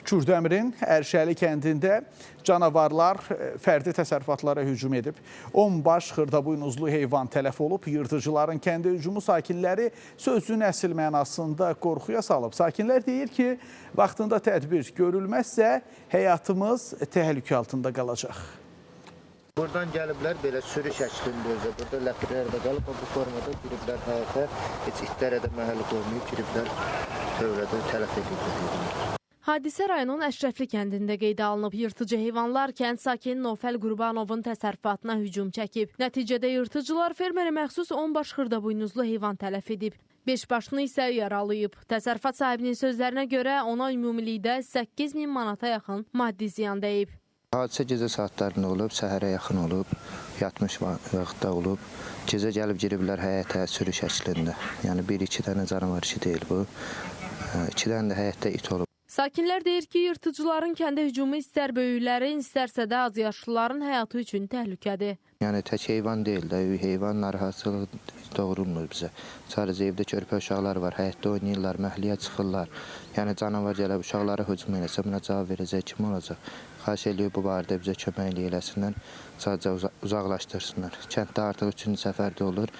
Kürdəmirin Ərşəli kəndində canavarlar fərdi təsərrüfatlara hücum edib. 10 baş xırdabuynuzlu heyvan tələf olub. Yırtıcıların kəndə hücumu sakinləri sözün əsl mənasında qorxuya salıb. Sakinlər deyir ki, vaxtında tədbir görülməzsə həyatımız təhlükə altında qalacaq. Buradan gəliblər belə sürü şəklində özə. Burada ləpirlər də qalıb, bu formada giriblər həyətə. Heç itlərə də məhəl qoymayıb, giriblər tövlədə tələf ediblər. Hadisə rayonun Əşrəfli kəndində qeydə alınıb. Yırtıcı heyvanlar kənd sakini Nofəl Qurbanovun təsərrüfatına hücum çəkib. Nəticədə yırtıcılar fermerə məxsus 10 baş xırdabuynuzlu heyvan tələf edib. 5 başını isə yaralayıb. Təsərrüfat sahibinin sözlərinə görə ona ümumilikdə 8000 manata yaxın maddi ziyan dəyib. Hadisə gecə saatlarında olub, səhərə yaxın olub, yatmış vaxtda olub. Gecə gəlib giriblər həyətə sürü şəklində. Yəni 1-2 dənə canavar işi deyil bu. 2 dənə də həyətdə it olub. Sakinlər deyir ki, yırtıcıların kəndə hücumu istər böyüklərin, istərsə də azyaşlıların həyatı üçün təhlükədir. Yəni tək heyvan deyil də, heyvan narahatsızlıq doğurulmur bizə. Sadəcə evdə körpə uşaqlar var, həyətdə oynayırlar, məhliyə çıxırlar. Yəni canavar gəlib uşaqlara hücum eləsə, buna cavab verəcək kim olacaq? Xahiş ediyor bu barədə bizə köməklik eləsinlər, sadəcə uzaqlaşdırsınlar. Kənddə artıq 3-cü səfərdə olur.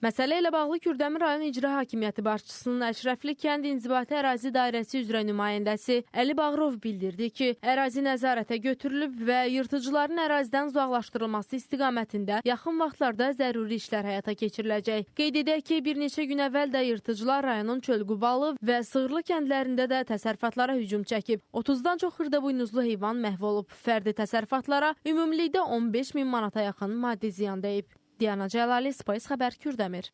Məsələ ilə bağlı Kürdəmir rayon İcra Hakimiyyəti başçısının Əşrəfli kənd İnzibati ərazi dairəsi üzrə nümayəndəsi Əli Bağırov bildirdi ki, ərazi nəzarətə götürülüb və yırtıcıların ərazidən uzaqlaşdırılması istiqamətində yaxın vaxtlarda zəruri işlər həyata keçiriləcək. Qeyd edək ki, bir neçə gün əvvəl də yırtıcılar rayonun Çölqubalı və Sığırlı kəndlərində də təsərrüfatlara hücum çəkib. 30-dan çox xırdabuynuzlu heyvan məhv olub. Fərdi təsərrüfatlara ümumilikdə 15 min manata yaxın maddi ziyan dəyib. Diana Cəlali, Spice xəbər, Kürdəmir.